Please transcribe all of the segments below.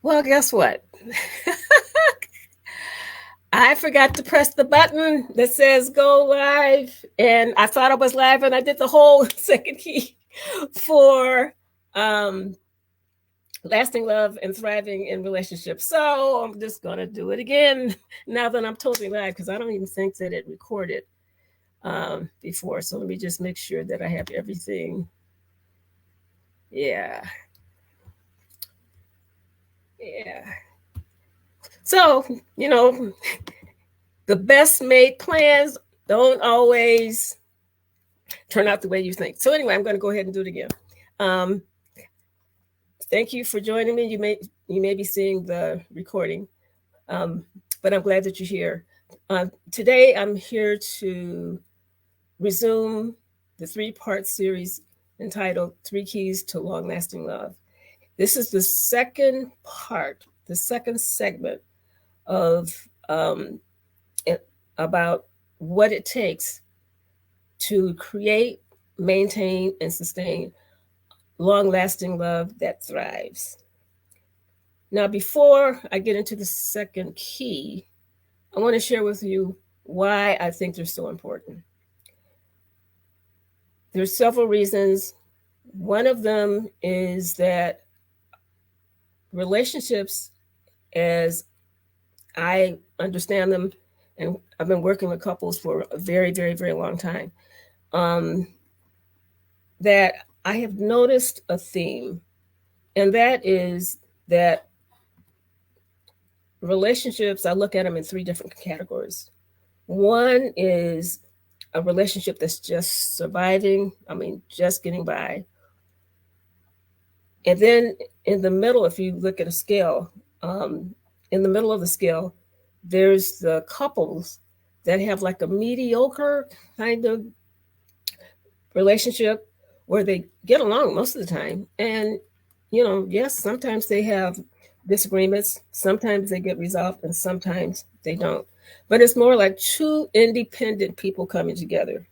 Well, guess what? I forgot to press the button that says go live. And I thought I was live and I did the whole second key for um, lasting love and thriving in relationships. So I'm just going to do it again now that I'm totally live because I don't even think that it recorded before. So let me just make sure that I have everything. Yeah. Yeah. So, you know, the best made plans don't always turn out the way you think. So anyway, I'm going to go ahead and do it again. Um, thank you for joining me. You may be seeing the recording, um, but I'm glad that you're here. Today, I'm here to resume the three-part series entitled Three Keys to Long-Lasting Love. This is the second part, the second segment of about what it takes to create, maintain, and sustain long-lasting love that thrives. Now, before I get into the second key, I want to share with you why I think they're so important. There's several reasons. One of them is that relationships, as I understand them, and I've been working with couples for a very, very, very long time, that I have noticed a theme, and that is that relationships, I look at them in three different categories. One is a relationship that's just surviving, just getting by. And then in the middle, if you look at a scale, in the middle of the scale, there's the couples that have like a mediocre kind of relationship where they get along most of the time. And, yes, sometimes they have disagreements, sometimes they get resolved, and sometimes they don't. But it's more like two independent people coming together.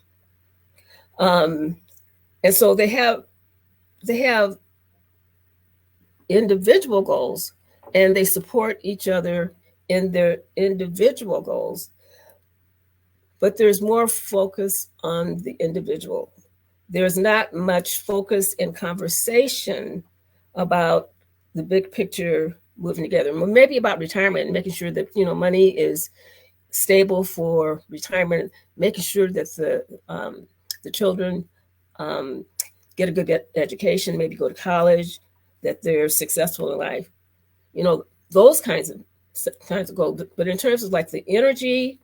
Um, and so they have individual goals and they support each other in their individual goals, but there's more focus on the individual. There's not much focus in conversation about the big picture moving together. Maybe about retirement and making sure that money is stable for retirement, making sure that the children um, get a good education, maybe go to college, that they're successful in life. Those kinds of goals. But in terms of like the energy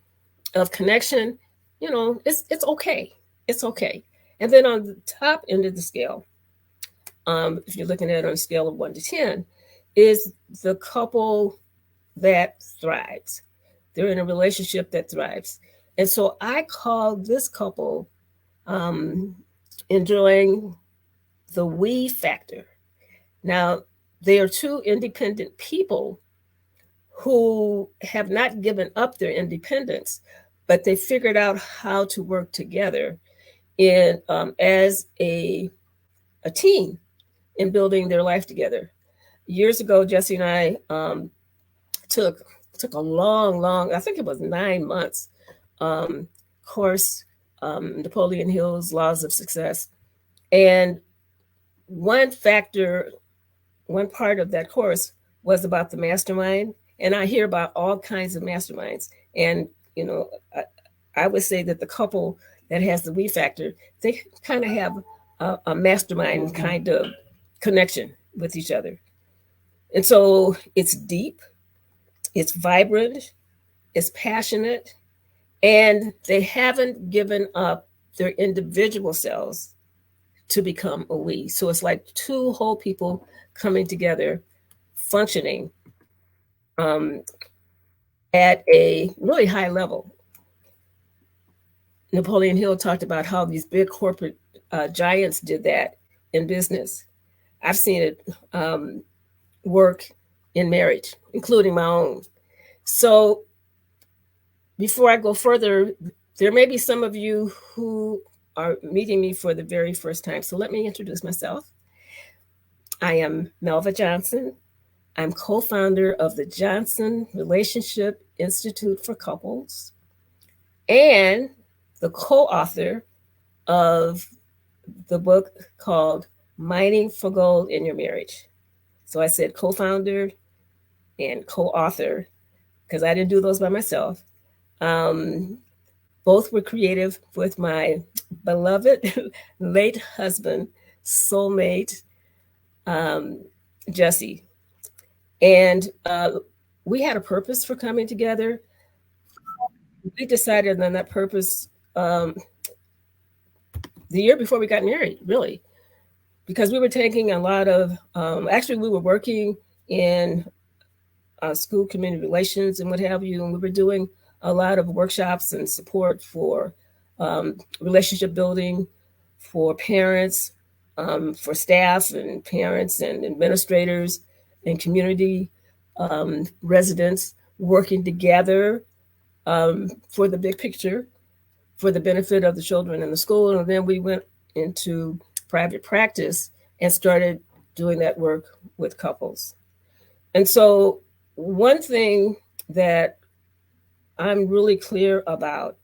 of connection, it's okay. It's okay. And then on the top end of the scale, if you're looking at it on a scale of 1 to 10, is the couple that thrives. They're in a relationship that thrives. And so I call this couple enjoying the we factor. Now, they are two independent people who have not given up their independence, but they figured out how to work together in as a team in building their life together. Years ago, Jesse and I took a long, I think it was 9 months course, Napoleon Hill's Laws of Success. And one factor, one part of that course was about the mastermind. And I hear about all kinds of masterminds. And, I would say that the couple that has the we factor, they kind of have a mastermind kind of connection with each other. And so it's deep, it's vibrant, it's passionate, and they haven't given up their individual selves to become a we. So it's like two whole people coming together, functioning um, at a really high level. Napoleon Hill talked about how these big corporate giants did that in business. I've seen it work in marriage, including my own. So before I go further, there may be some of you who are meeting me for the very first time. So let me introduce myself. I am Melva Johnson. I'm co-founder of the Johnson Relationship Institute for Couples and the co-author of the book called Mining for Gold in Your Marriage. So I said co-founder and co-author because I didn't do those by myself. Both were creative with my beloved late husband, soulmate, Jesse. And we had a purpose for coming together. We decided on that purpose the year before we got married, really, because we were taking a lot of, actually, we were working in school community relations and what have you, and we were doing a lot of workshops and support for relationship building for parents, for staff and parents and administrators and community residents working together for the big picture, for the benefit of the children in the school. And then we went into private practice and started doing that work with couples. And so one thing that I'm really clear about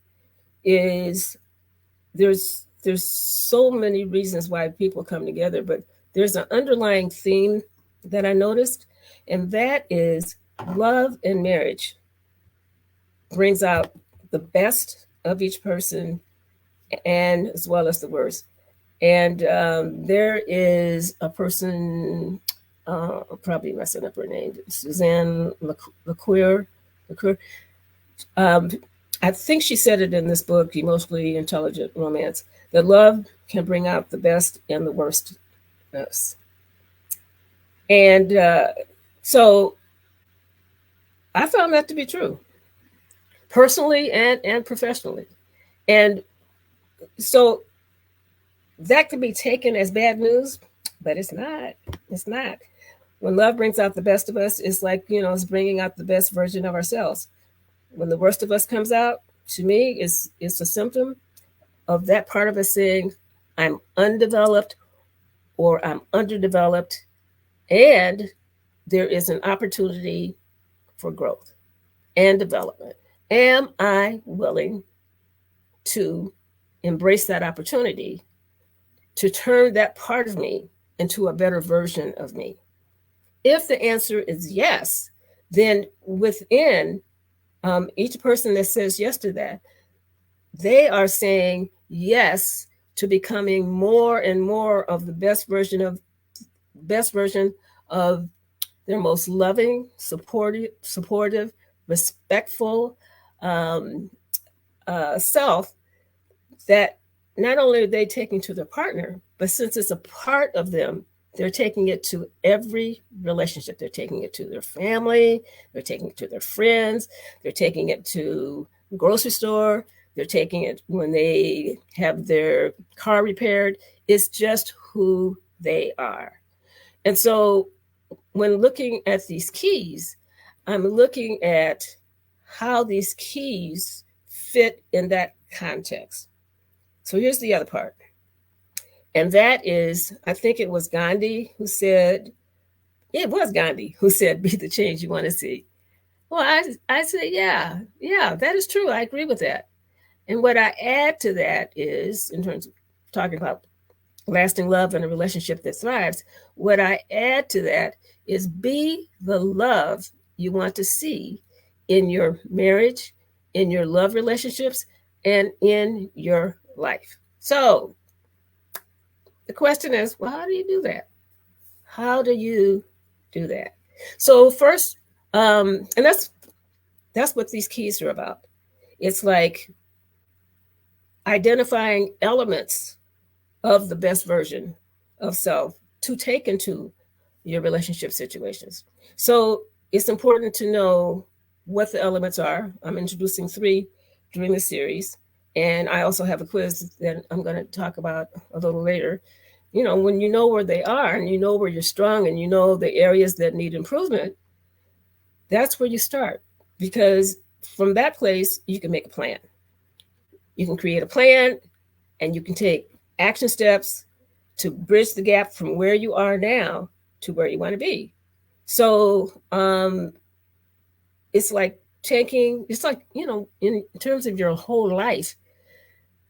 is there's so many reasons why people come together, but there's an underlying theme that I noticed, and that is love and marriage brings out the best of each person and as well as the worst. And there is a person, probably messing up her name, Suzanne LeCoeur. I think she said it in this book, Emotionally Intelligent Romance, that love can bring out the best and the worst in us. And so I found that to be true, personally and professionally. And so that could be taken as bad news, but it's not. It's not. When love brings out the best of us, it's like, it's bringing out the best version of ourselves. When the worst of us comes out, to me, it's a symptom of that part of us saying, I'm undeveloped or I'm underdeveloped, and there is an opportunity for growth and development. Am I willing to embrace that opportunity to turn that part of me into a better version of me? If the answer is yes, then within each person that says yes to that, they are saying yes to becoming more and more of the best version of their most loving, supportive, respectful self, that not only are they taking to their partner, but since it's a part of them, they're taking it to every relationship. They're taking it to their family. They're taking it to their friends. They're taking it to the grocery store. They're taking it when they have their car repaired. It's just who they are. And so when looking at these keys, I'm looking at how these keys fit in that context. So here's the other part. And that is, I think it was Gandhi who said, be the change you want to see. Well, I say, yeah, that is true. I agree with that. And what I add to that is, in terms of talking about lasting love and a relationship that thrives, what I add to that is be the love you want to see in your marriage, in your love relationships, and in your life. So the question is, well, how do you do that? How do you do that? So first, and that's what these keys are about. It's like identifying elements of the best version of self to take into your relationship situations. So it's important to know what the elements are. I'm introducing 3 during the series. And I also have a quiz that I'm going to talk about a little later. When you know where they are and you know where you're strong and you know the areas that need improvement, that's where you start. Because from that place, you can make a plan. You can create a plan and you can take action steps to bridge the gap from where you are now to where you want to be. So it's like in terms of your whole life,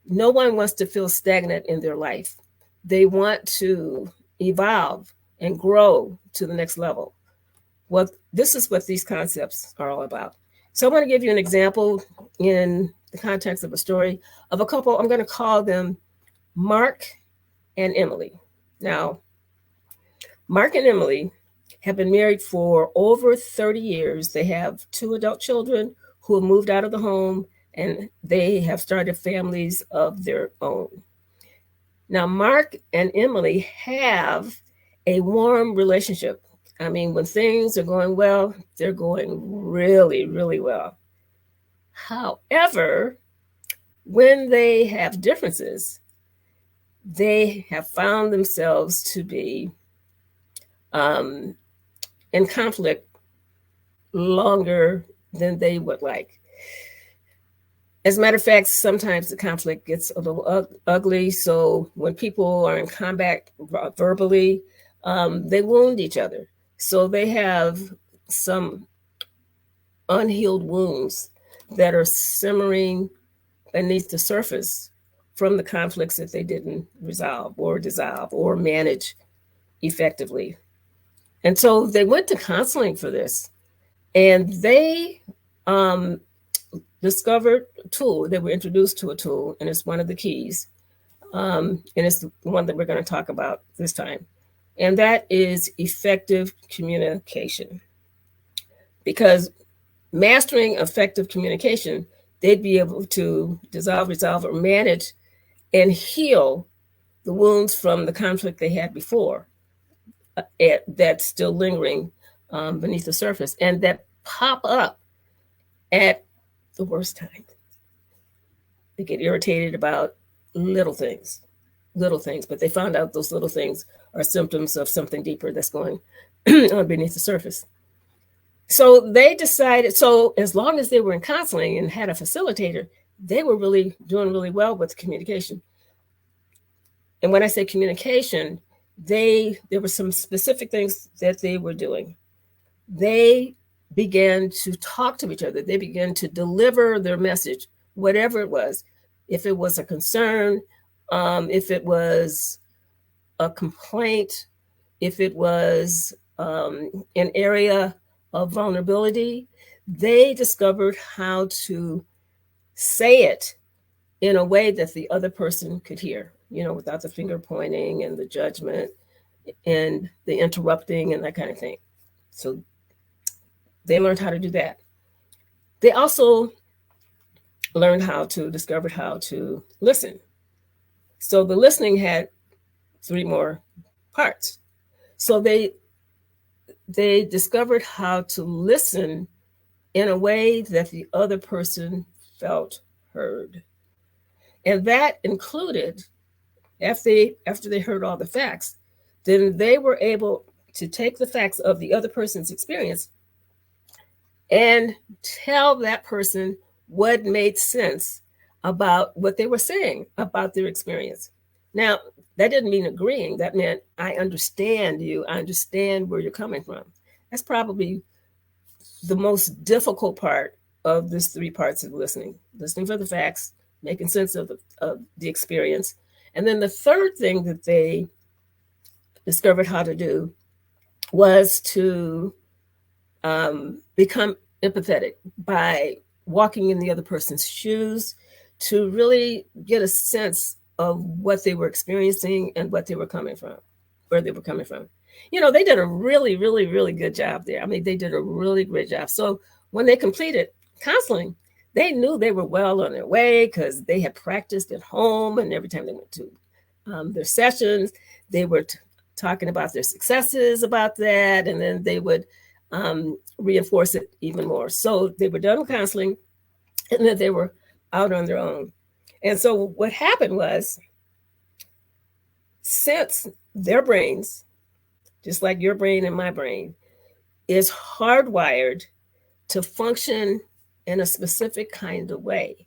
no one wants to feel stagnant in their life. They want to evolve and grow to the next level. Well, this is what these concepts are all about. So I want to give you an example in the context of a story of a couple. I'm going to call them Mark and Emily. Now, Mark and Emily have been married for over 30 years. They have 2 adult children who have moved out of the home, and they have started families of their own. Now, Mark and Emily have a warm relationship. I mean, when things are going well, they're going really, really well. However, when they have differences, they have found themselves to be in conflict longer than they would like. As a matter of fact, sometimes the conflict gets a little ugly. So when people are in combat verbally, they wound each other. So they have some unhealed wounds that are simmering beneath the surface from the conflicts that they didn't resolve or dissolve or manage effectively. And so they went to counseling for this, and they discovered a tool. They were introduced to a tool, and it's one of the keys. And it's the one that we're going to talk about this time. And that is effective communication. Because mastering effective communication, they'd be able to dissolve, resolve, or manage and heal the wounds from the conflict they had before that's still lingering beneath the surface and that pop up at the worst time. They get irritated about little things, but they found out those little things are symptoms of something deeper that's going on beneath the surface. So they decided, so as long as they were in counseling and had a facilitator, they were really doing really well with communication. And when I say communication, there were some specific things that they were doing. They began to talk to each other. They began to deliver their message, whatever it was. If it was a concern, if it was a complaint, if it was an area of vulnerability, they discovered how to say it in a way that the other person could hear, without the finger pointing and the judgment and the interrupting and that kind of thing. So they learned how to do that. They also discovered how to listen. So the listening had 3 more parts. So they discovered how to listen in a way that the other person felt heard. And that included, after they heard all the facts, then they were able to take the facts of the other person's experience and tell that person what made sense about what they were saying about their experience. Now, that didn't mean agreeing. That meant, I understand you. I understand where you're coming from. That's probably the most difficult part of this 3 parts of listening for the facts, making sense of the experience. And then the third thing that they discovered how to do was to become empathetic by walking in the other person's shoes, to really get a sense of what they were experiencing and what they were coming from, where they were coming from. They did a really, really, really good job there. I mean, they did a really great job. So when they completed counseling, they knew they were well on their way because they had practiced at home, and every time they went to their sessions, they were talking about their successes about that, and then they would reinforce it even more. So they were done with counseling, and then they were out on their own. And so what happened was, since their brains, just like your brain and my brain, is hardwired to function in a specific kind of way,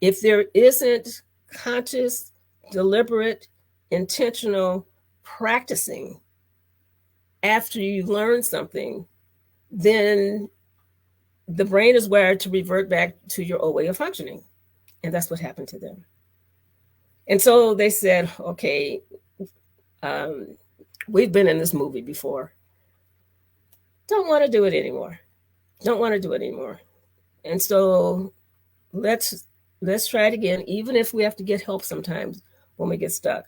if there isn't conscious, deliberate, intentional practicing after you learn something, then the brain is wired to revert back to your old way of functioning. And that's what happened to them. And so they said, okay, we've been in this movie before. Don't want to do it anymore. Don't want to do it anymore. And so let's try it again, even if we have to get help sometimes when we get stuck.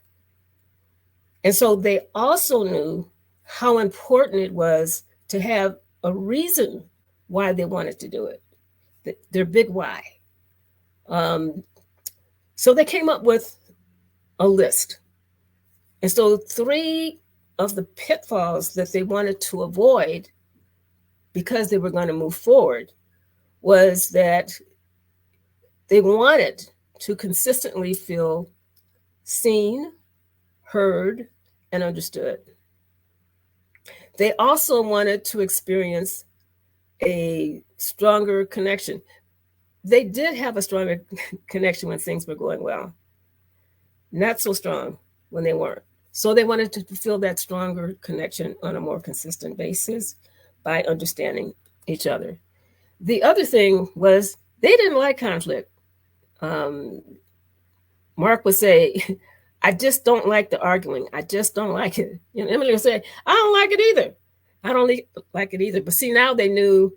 And so they also knew how important it was to have a reason why they wanted to do it, their big why. So they came up with a list. And so 3 of the pitfalls that they wanted to avoid because they were going to move forward was that they wanted to consistently feel seen, heard, and understood. They also wanted to experience a stronger connection. They did have a stronger connection when things were going well. Not so strong when they weren't. So they wanted to feel that stronger connection on a more consistent basis by understanding each other. The other thing was they didn't like conflict. Mark would say, I just don't like the arguing. I just don't like it. You know, Emily would say, I don't like it either. I don't like it either. But see, now they knew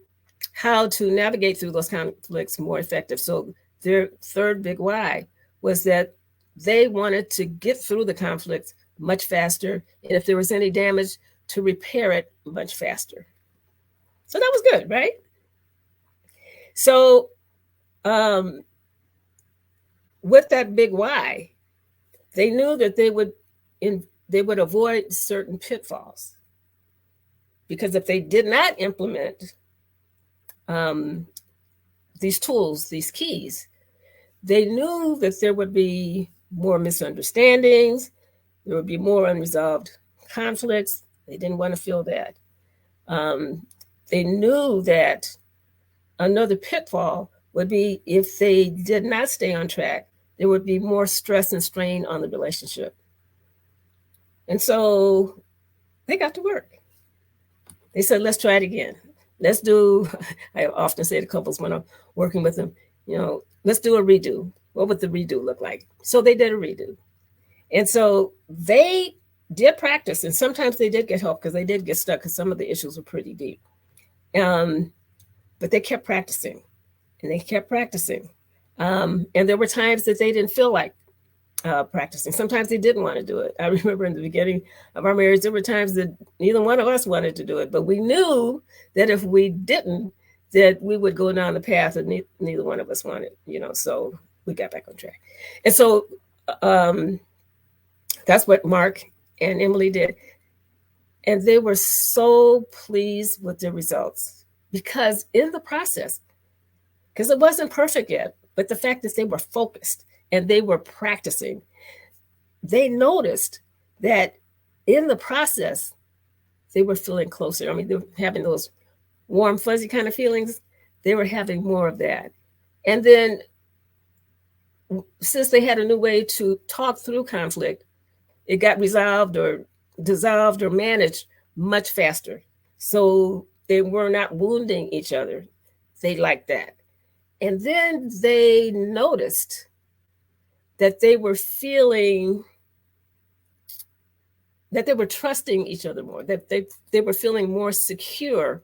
how to navigate through those conflicts more effective. So their third big why was that they wanted to get through the conflict much faster. And if there was any damage, to repair it much faster. So that was good, right? So with that big why, they knew that they would avoid certain pitfalls. Because if they did not implement these tools, these keys, they knew that there would be more misunderstandings, there would be more unresolved conflicts. They didn't want to feel that. They knew that another pitfall would be if they did not stay on track, there would be more stress and strain on the relationship. And so they got to work. They said, let's try it again. Let's do, I often say to couples when I'm working with them, you know, let's do a redo. What would the redo look like? So they did a redo. And so they did practice, and sometimes they did get help because they did get stuck because some of the issues were pretty deep. But they kept practicing, and they kept practicing. And there were times that they didn't feel like practicing. Sometimes they didn't want to do it. I remember in the beginning of our marriage, there were times that neither one of us wanted to do it, but we knew that if we didn't, that we would go down the path that neither one of us wanted, you know, so we got back on track. And so that's what Mark and Emily did. And they were so pleased with the results because in the process, because it wasn't perfect yet, but the fact that they were focused and they were practicing, they noticed that in the process, they were feeling closer. I mean, they were having those warm, fuzzy kind of feelings. They were having more of that. And then since they had a new way to talk through conflict, it got resolved or dissolved or managed much faster. So they were not wounding each other. They liked that. And then they noticed that they were feeling, that they were trusting each other more, that they were feeling more secure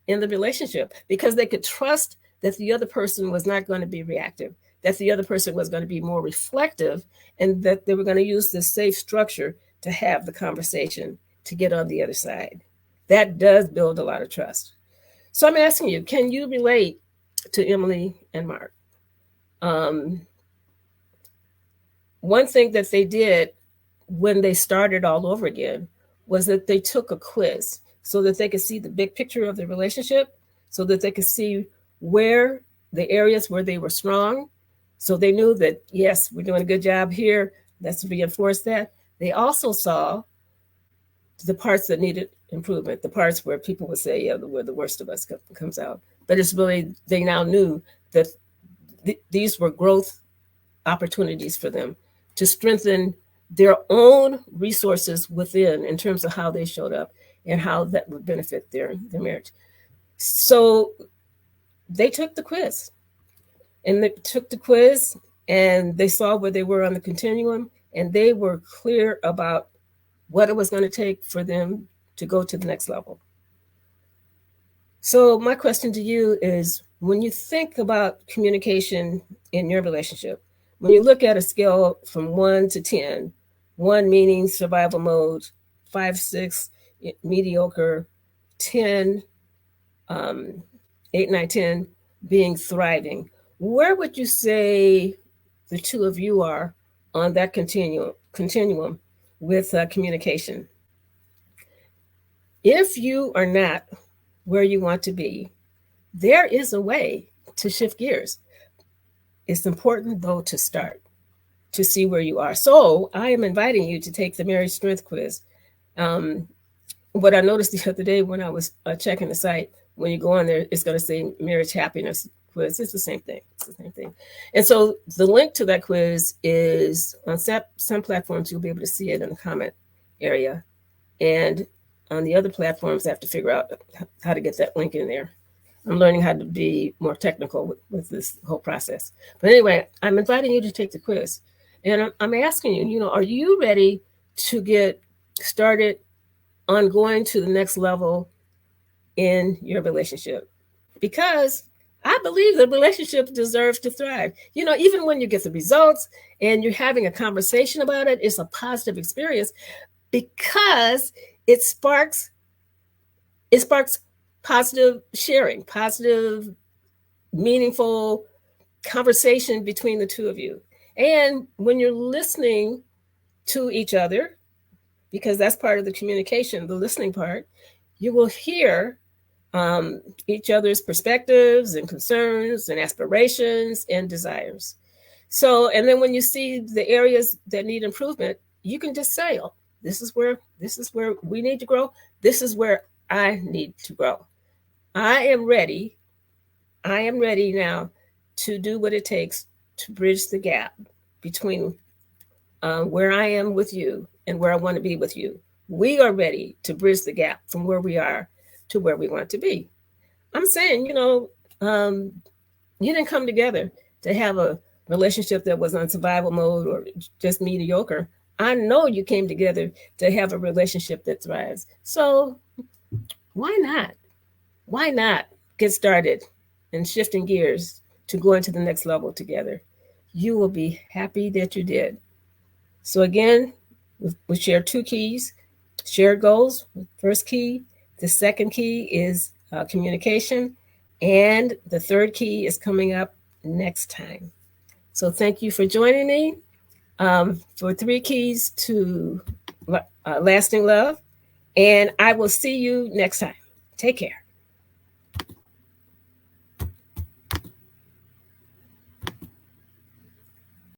in the relationship because they could trust that the other person was not going to be reactive, that the other person was going to be more reflective, and that they were going to use this safe structure to have the conversation to get on the other side. That does build a lot of trust. So I'm asking you, can you relate to Emily and Mark? One thing that they did when they started all over again was that they took a quiz so that they could see the big picture of the relationship, so that they could see where the areas where they were strong. So they knew that, yes, we're doing a good job here. Let's reinforce that. They also saw the parts that needed improvement, the parts where people would say, yeah, where the worst of us comes out. But it's really, they now knew that these were growth opportunities for them to strengthen their own resources within in terms of how they showed up and how that would benefit their marriage. So they took the quiz, and they saw where they were on the continuum, and they were clear about what it was going to take for them to go to the next level. So my question to you is, when you think about communication in your relationship, when you look at a scale from 1 to 10, 1 meaning survival mode, 5, 6, mediocre, 10, 8, 9, 10 being thriving, where would you say the two of you are on that continuum with communication? If you are not where you want to be, there is a way to shift gears. It's important, though, to start to see where you are. So I am inviting you to take the Marriage Strength Quiz. What I noticed the other day when I was checking the site, when you go on there, it's going to say Marriage Happiness Quiz. It's the same thing. And so the link to that quiz is on some platforms. You'll be able to see it in the comment area. And on the other platforms, I have to figure out how to get that link in there. I'm learning how to be more technical with this whole process. But anyway, I'm inviting you to take the quiz. And I'm asking you, are you ready to get started on going to the next level in your relationship? Because I believe the relationship deserves to thrive. Even when you get the results and you're having a conversation about it, it's a positive experience because it sparks positive sharing, positive, meaningful conversation between the two of you. And when you're listening to each other, because that's part of the communication, the listening part, you will hear each other's perspectives and concerns and aspirations and desires. So, and then when you see the areas that need improvement, you can just say, oh, this is where we need to grow. This is where I need to grow. I am ready now to do what it takes to bridge the gap between where I am with you and where I want to be with you. We are ready to bridge the gap from where we are to where we want to be. I'm saying, you didn't come together to have a relationship that was on survival mode or just mediocre. I know you came together to have a relationship that thrives. So why not? Why not get started and shifting gears to go into the next level together? You will be happy that you did. So again, we share 2 keys, shared goals. First key. The second key is communication. And the third key is coming up next time. So thank you for joining me for 3 keys to lasting love. And I will see you next time. Take care.